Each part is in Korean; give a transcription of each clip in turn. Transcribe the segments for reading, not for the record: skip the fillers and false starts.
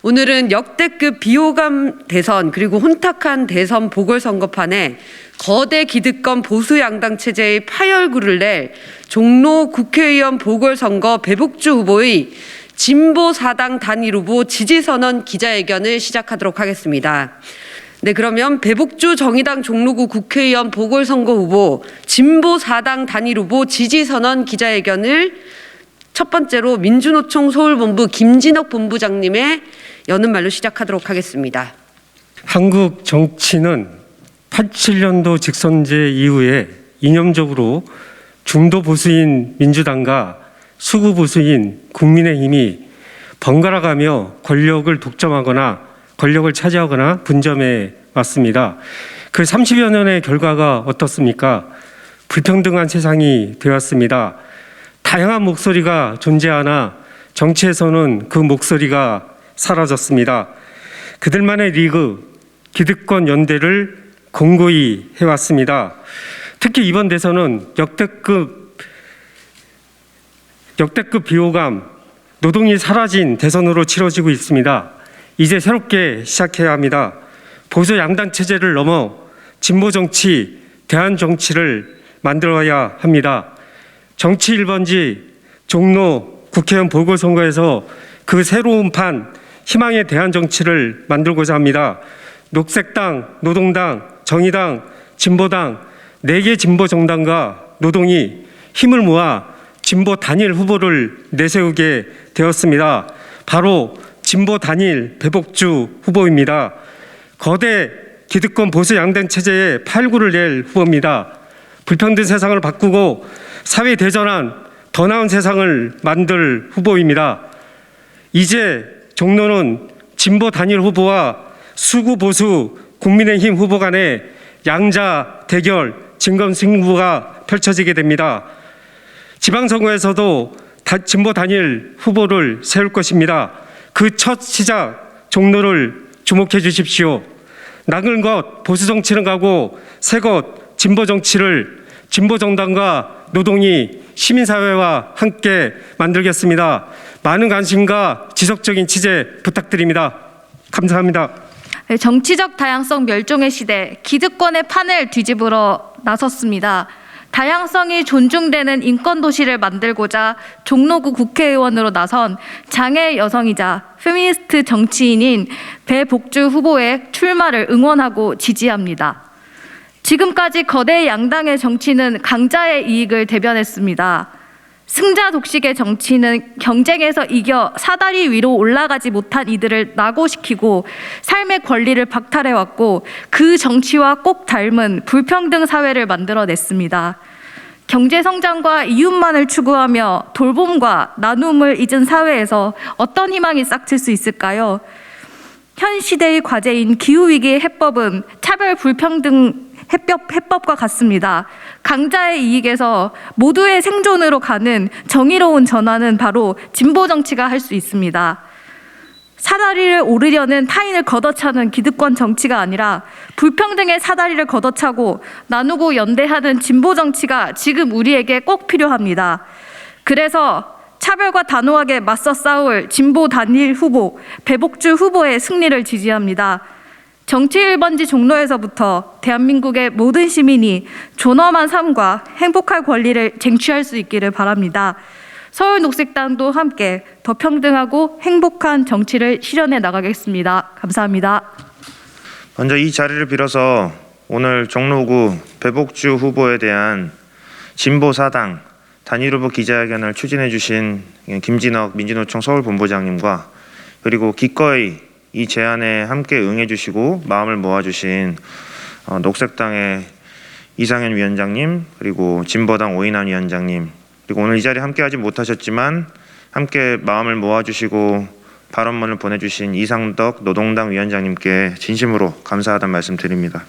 오늘은 역대급 비호감 대선 그리고 혼탁한 대선 보궐선거판에 거대 기득권 보수 양당 체제의 파열구를 낼 종로 국회의원 보궐선거 배복주 후보의 진보 4당 단일 후보 지지선언 기자회견을 시작하도록 하겠습니다. 네, 그러면 배복주 정의당 종로구 국회의원 보궐선거 후보 진보 4당 단일 후보 지지선언 기자회견을 첫 번째로 민주노총 서울본부 김진욱 본부장님의 여는 말로 시작하도록 하겠습니다. 한국 정치는 87년도 직선제 이후에 이념적으로 중도 보수인 민주당과 수구 보수인 국민의힘이 번갈아가며 권력을 독점하거나 권력을 차지하거나 분점해 왔습니다. 그 30여 년의 결과가 어떻습니까? 불평등한 세상이 되었습니다. 다양한 목소리가 존재하나 정치에서는 그 목소리가 사라졌습니다. 그들만의 리그, 기득권 연대를 공고히 해왔습니다. 특히 이번 대선은 역대급 비호감, 노동이 사라진 대선으로 치러지고 있습니다. 이제 새롭게 시작해야 합니다. 보수 양당 체제를 넘어 진보 정치, 대안 정치를 만들어야 합니다. 정치 1번지 종로 국회의원 보궐선거에서 그 새로운 판, 희망의 대안 정치를 만들고자 합니다. 녹색당, 노동당, 정의당, 진보당 4개 진보 정당과 노동이 힘을 모아 진보 단일 후보를 내세우게 되었습니다. 바로 진보 단일 배복주 후보입니다. 거대 기득권 보수 양당 체제에 팔구를 낼 후보입니다. 불평등 세상을 바꾸고 사회 대전환, 더 나은 세상을 만들 후보입니다. 이제 종로는 진보 단일 후보와 수구 보수 국민의힘 후보 간의 양자 대결, 진검승부가 펼쳐지게 됩니다. 지방선거에서도 진보 단일 후보를 세울 것입니다. 그 첫 시작 종로를 주목해 주십시오. 낡은 것 보수 정치는 가고 새 것 진보 정치를 진보 정당과 노동이 시민사회와 함께 만들겠습니다. 많은 관심과 지속적인 취재 부탁드립니다. 감사합니다. 정치적 다양성 멸종의 시대, 기득권의 판을 뒤집으러 나섰습니다. 다양성이 존중되는 인권도시를 만들고자 종로구 국회의원으로 나선 장애 여성이자 페미니스트 정치인인 배복주 후보의 출마를 응원하고 지지합니다. 지금까지 거대 양당의 정치는 강자의 이익을 대변했습니다. 승자 독식의 정치는 경쟁에서 이겨 사다리 위로 올라가지 못한 이들을 낙오시키고 삶의 권리를 박탈해왔고 그 정치와 꼭 닮은 불평등 사회를 만들어냈습니다. 경제성장과 이웃만을 추구하며 돌봄과 나눔을 잊은 사회에서 어떤 희망이 싹틀 수 있을까요? 현 시대의 과제인 기후위기의 해법은 차별 불평등 해법과 같습니다. 강자의 이익에서 모두의 생존으로 가는 정의로운 전환은 바로 진보 정치가 할 수 있습니다. 사다리를 오르려는 타인을 걷어차는 기득권 정치가 아니라 불평등의 사다리를 걷어차고 나누고 연대하는 진보 정치가 지금 우리에게 꼭 필요합니다. 그래서 차별과 단호하게 맞서 싸울 진보 단일 후보 배복주 후보의 승리를 지지합니다. 정치 1번지 종로에서부터 대한민국의 모든 시민이 존엄한 삶과 행복할 권리를 쟁취할 수 있기를 바랍니다. 서울녹색당도 함께 더 평등하고 행복한 정치를 실현해 나가겠습니다. 감사합니다. 먼저 이 자리를 빌어서 오늘 종로구 배복주 후보에 대한 진보 4당 단일 후보 기자회견을 추진해 주신 김진욱 민주노총 서울본부장님과 그리고 기꺼이 이 제안에 함께 응해주시고 마음을 모아주신 녹색당의 이상현 위원장님 그리고 진보당 오인환 위원장님 그리고 오늘 이 자리에 함께하지 못하셨지만 함께 마음을 모아주시고 발언문을 보내주신 이상덕 노동당 위원장님께 진심으로 감사하다는 말씀 드립니다.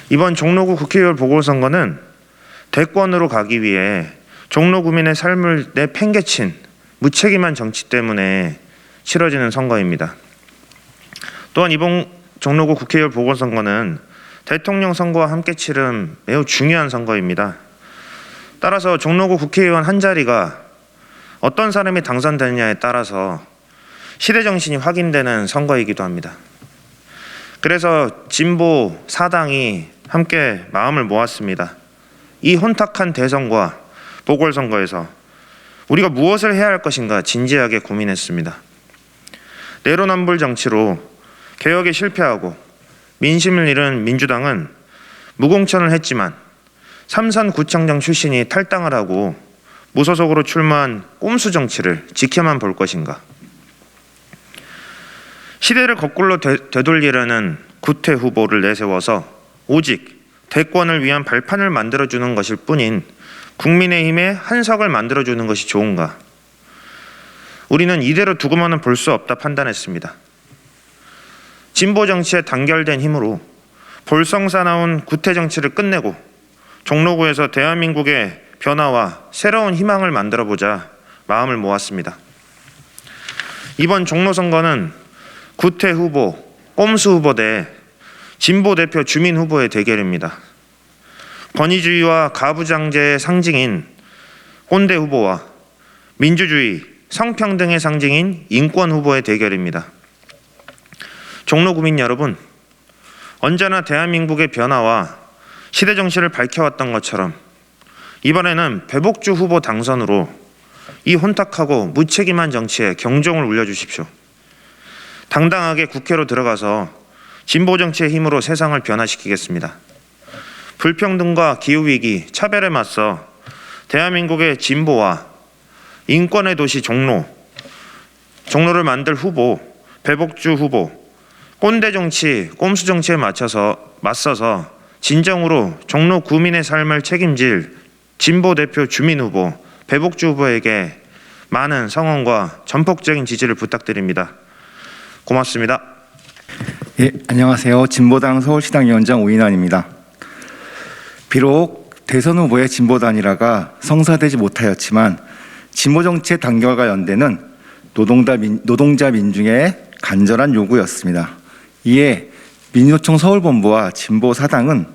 이번 종로구 국회의원 보궐선거는 대권으로 가기 위해 종로 구민의 삶을 내팽개친 무책임한 정치 때문에 치러지는 선거입니다. 또한 이번 종로구 국회의원 보궐선거는 대통령 선거와 함께 치른 매우 중요한 선거입니다. 따라서 종로구 국회의원 한 자리가 어떤 사람이 당선되느냐에 따라서 시대 정신이 확인되는 선거이기도 합니다. 그래서 진보 사당이 함께 마음을 모았습니다. 이 혼탁한 대선과 보궐선거에서 우리가 무엇을 해야 할 것인가 진지하게 고민했습니다. 내로남불 정치로 개혁에 실패하고 민심을 잃은 민주당은 무공천을 했지만 삼선구청장 출신이 탈당을 하고 무소속으로 출마한 꼼수 정치를 지켜만 볼 것인가. 시대를 거꾸로 되돌리려는 구태 후보를 내세워서 오직 대권을 위한 발판을 만들어주는 것일 뿐인 국민의힘의 한석을 만들어주는 것이 좋은가. 우리는 이대로 두고만은 볼 수 없다 판단했습니다. 진보 정치에 단결된 힘으로 볼성사나운 구태 정치를 끝내고 종로구에서 대한민국의 변화와 새로운 희망을 만들어보자 마음을 모았습니다. 이번 종로 선거는 구태 후보, 꼼수 후보 대 진보 대표 주민 후보의 대결입니다. 권위주의와 가부장제의 상징인 꼰대 후보와 민주주의, 성평등의 상징인 인권 후보의 대결입니다. 종로 구민 여러분, 언제나 대한민국의 변화와 시대 정신을 밝혀왔던 것처럼 이번에는 배복주 후보 당선으로 이 혼탁하고 무책임한 정치에 경종을 울려주십시오. 당당하게 국회로 들어가서 진보 정치의 힘으로 세상을 변화시키겠습니다. 불평등과 기후위기, 차별에 맞서 대한민국의 진보와 인권의 도시 종로를 만들 후보, 배복주 후보, 꼰대 정치, 꼼수 정치에 맞서서 진정으로 종로 구민의 삶을 책임질 진보 대표 주민 후보, 배복주 후보에게 많은 성원과 전폭적인 지지를 부탁드립니다. 고맙습니다. 예, 안녕하세요. 진보당 서울시당 위원장 오인환입니다. 비록 대선 후보의 진보 단일화가 성사되지 못하였지만 진보 정치의 단결과 연대는 노동자 민중의 간절한 요구였습니다. 이에 민주노총 서울본부와 진보 사당은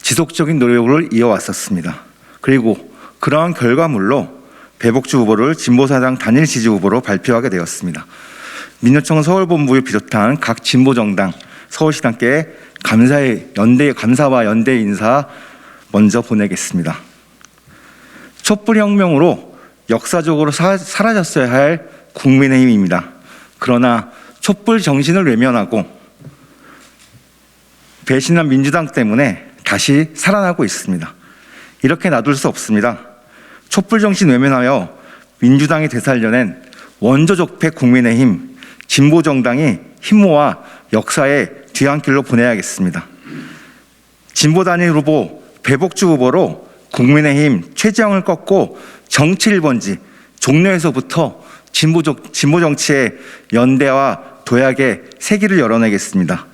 지속적인 노력을 이어왔었습니다. 그리고 그러한 결과물로 배복주 후보를 진보사당 단일 지지 후보로 발표하게 되었습니다. 민주노총 서울본부를 비롯한 각 진보정당, 서울시당께 감사와 연대 인사 먼저 보내겠습니다. 촛불혁명으로 역사적으로 사라졌어야 할 국민의힘입니다. 그러나 촛불 정신을 외면하고 배신한 민주당 때문에 다시 살아나고 있습니다. 이렇게 놔둘 수 없습니다. 촛불 정신 외면하여 민주당이 되살려낸 원조적폐 국민의힘, 진보정당이 힘모아 역사의 뒤안길로 보내야겠습니다. 진보 단일 후보 배복주 후보로 국민의힘 최재형을 꺾고 정치 1번지 종로에서부터 진보 정치의 연대와 도약의 새길을 열어내겠습니다.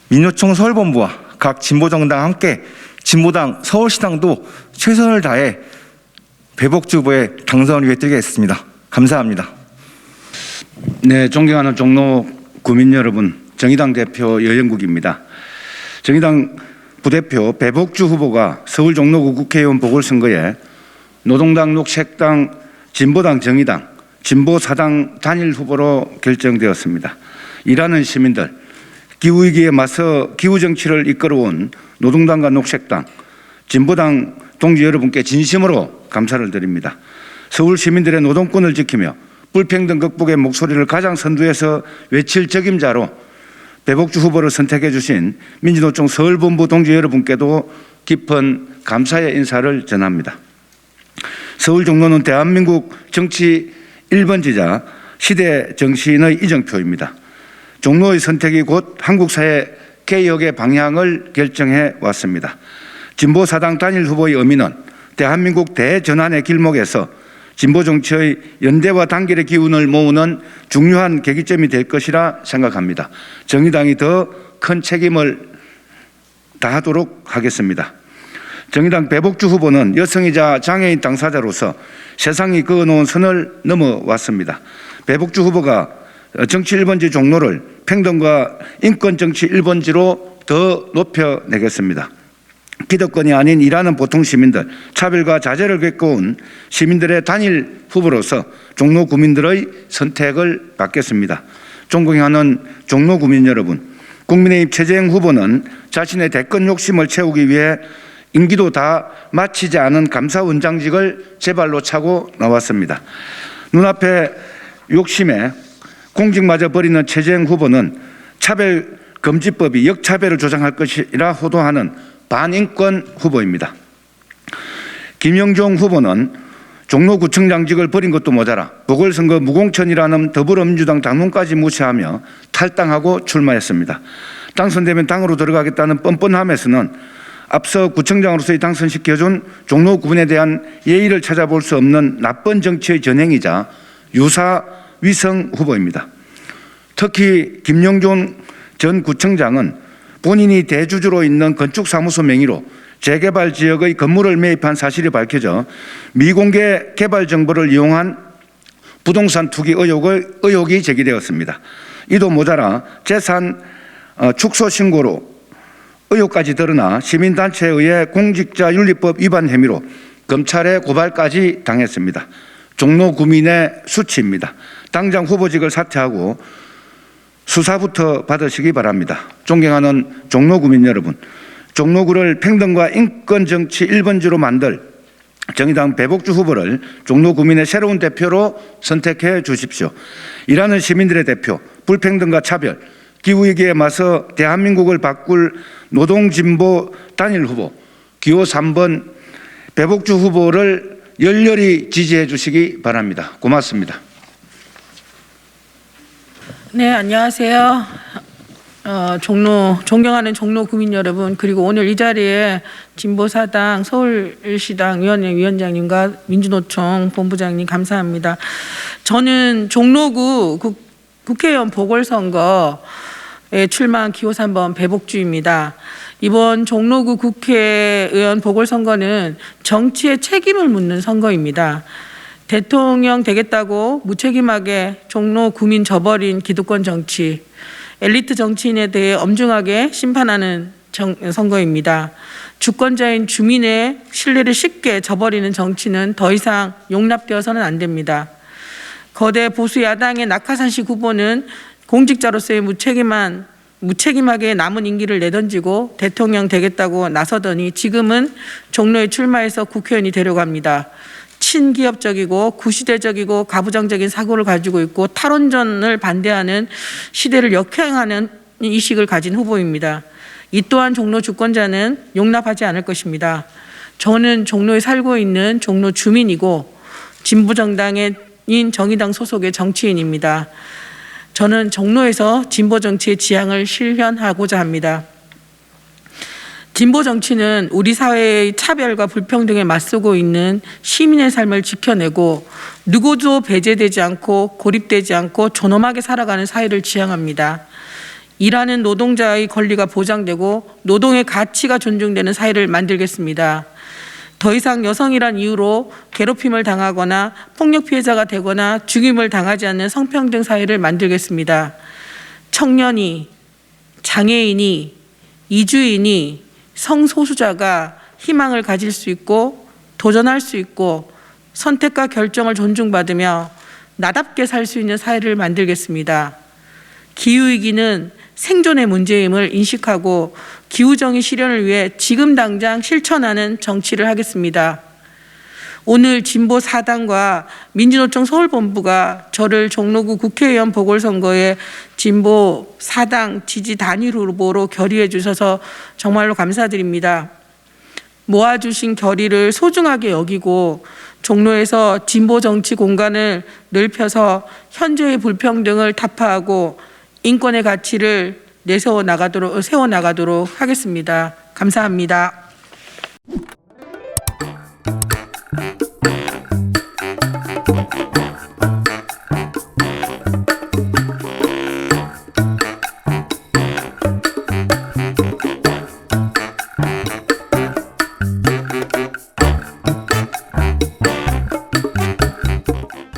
민주노총 서울본부와 각 진보정당 함께 진보당 서울시당도 최선을 다해 배복주 후보의 당선을 위해 뛰겠습니다. 감사합니다. 네, 존경하는 종로 구민 여러분, 정의당 대표 여영국입니다. 정의당 부대표 배복주 후보가 서울 종로구 국회의원 보궐선거에 노동당, 녹색당, 진보당, 정의당, 진보사당 단일 후보로 결정되었습니다. 일하는 시민들, 기후위기에 맞서 기후정치를 이끌어온 노동당과 녹색당, 진보당 동지 여러분께 진심으로 감사를 드립니다. 서울 시민들의 노동권을 지키며 불평등 극복의 목소리를 가장 선두에서 외칠 적임자로 배복주 후보를 선택해 주신 민주노총 서울본부 동지 여러분께도 깊은 감사의 인사를 전합니다. 서울 종로는 대한민국 정치 1번지자 시대 정신의 이정표입니다. 종로의 선택이 곧 한국 사회 개혁의 방향을 결정해 왔습니다. 진보사당 단일 후보의 의미는 대한민국 대전환의 길목에서 진보 정치의 연대와 단결의 기운을 모으는 중요한 계기점이 될 것이라 생각합니다. 정의당이 더 큰 책임을 다하도록 하겠습니다. 정의당 배복주 후보는 여성이자 장애인 당사자로서 세상이 그어놓은 선을 넘어왔습니다. 배복주 후보가 정치 1번지 종로를 평등과 인권 정치 1번지로 더 높여내겠습니다. 기득권이 아닌 일하는 보통 시민들, 차별과 자제를 겪어온 시민들의 단일 후보로서 종로 구민들의 선택을 받겠습니다. 존경하는 종로 구민 여러분, 국민의힘 최재형 후보는 자신의 대권 욕심을 채우기 위해 임기도 다 마치지 않은 감사원장직을 제 발로 차고 나왔습니다. 눈앞에 욕심에 공직마저 버리는 최재형 후보는 차별금지법이 역차별을 조장할 것이라 호도하는 반인권 후보입니다. 김영종 후보는 종로구청장직을 버린 것도 모자라 보궐선거 무공천이라는 더불어민주당 당론까지 무시하며 탈당하고 출마했습니다. 당선되면 당으로 들어가겠다는 뻔뻔함에서는 앞서 구청장으로서의 당선시켜준 종로구민에 대한 예의를 찾아볼 수 없는 나쁜 정치의 전행이자 유사 위성 후보입니다. 특히 김영종 전 구청장은 본인이 대주주로 있는 건축사무소 명의로 재개발 지역의 건물을 매입한 사실이 밝혀져 미공개 개발 정보를 이용한 부동산 투기 의혹이 제기되었습니다. 이도 모자라 재산 축소 신고로 의혹까지 드러나 시민단체에 의해 공직자윤리법 위반 혐의로 검찰에 고발까지 당했습니다. 종로 구민의 수치입니다. 당장 후보직을 사퇴하고 수사부터 받으시기 바랍니다. 존경하는 종로 구민 여러분, 종로구를 평등과 인권 정치 1번지로 만들 정의당 배복주 후보를 종로 구민의 새로운 대표로 선택해 주십시오. 일하는 시민들의 대표, 불평등과 차별, 기후위기에 맞서 대한민국을 바꿀 노동진보 단일 후보, 기호 3번 배복주 후보를 열렬히 지지해 주시기 바랍니다. 고맙습니다. 네, 안녕하세요. 존경하는 종로 구민 여러분, 그리고 오늘 이 자리에 진보사당 서울시당 위원회 위원장님과 민주노총 본부장님 감사합니다. 저는 종로구 국회의원 보궐선거에 출마한 기호 3번 배복주입니다. 이번 종로구 국회의원 보궐선거는 정치의 책임을 묻는 선거입니다. 대통령 되겠다고 무책임하게 종로 구민 저버린 기득권 정치, 엘리트 정치인에 대해 엄중하게 심판하는 선거입니다. 주권자인 주민의 신뢰를 쉽게 저버리는 정치는 더 이상 용납되어서는 안 됩니다. 거대 보수 야당의 낙하산식 후보는 공직자로서의 무책임하게 남은 임기를 내던지고 대통령 되겠다고 나서더니 지금은 종로에 출마해서 국회의원이 되려고 합니다. 친기업적이고 구시대적이고 가부장적인 사고를 가지고 있고 탈원전을 반대하는 시대를 역행하는 의식을 가진 후보입니다. 이 또한 종로 주권자는 용납하지 않을 것입니다. 저는 종로에 살고 있는 종로 주민이고 진보정당인 정의당 소속의 정치인입니다. 저는 종로에서 진보 정치의 지향을 실현하고자 합니다. 진보 정치는 우리 사회의 차별과 불평등에 맞서고 있는 시민의 삶을 지켜내고 누구도 배제되지 않고 고립되지 않고 존엄하게 살아가는 사회를 지향합니다. 일하는 노동자의 권리가 보장되고 노동의 가치가 존중되는 사회를 만들겠습니다. 더 이상 여성이란 이유로 괴롭힘을 당하거나 폭력 피해자가 되거나 죽임을 당하지 않는 성평등 사회를 만들겠습니다. 청년이, 장애인이, 이주인이, 성소수자가 희망을 가질 수 있고 도전할 수 있고 선택과 결정을 존중받으며 나답게 살 수 있는 사회를 만들겠습니다. 기후위기는 생존의 문제임을 인식하고 기후정의 실현을 위해 지금 당장 실천하는 정치를 하겠습니다. 오늘 진보 사당과 민주노총 서울본부가 저를 종로구 국회의원 보궐선거에 진보 사당 지지 단일 후보로 결의해 주셔서 정말로 감사드립니다. 모아주신 결의를 소중하게 여기고 종로에서 진보 정치 공간을 넓혀서 현재의 불평등을 타파하고 인권의 가치를 세워나가도록 하겠습니다. 감사합니다.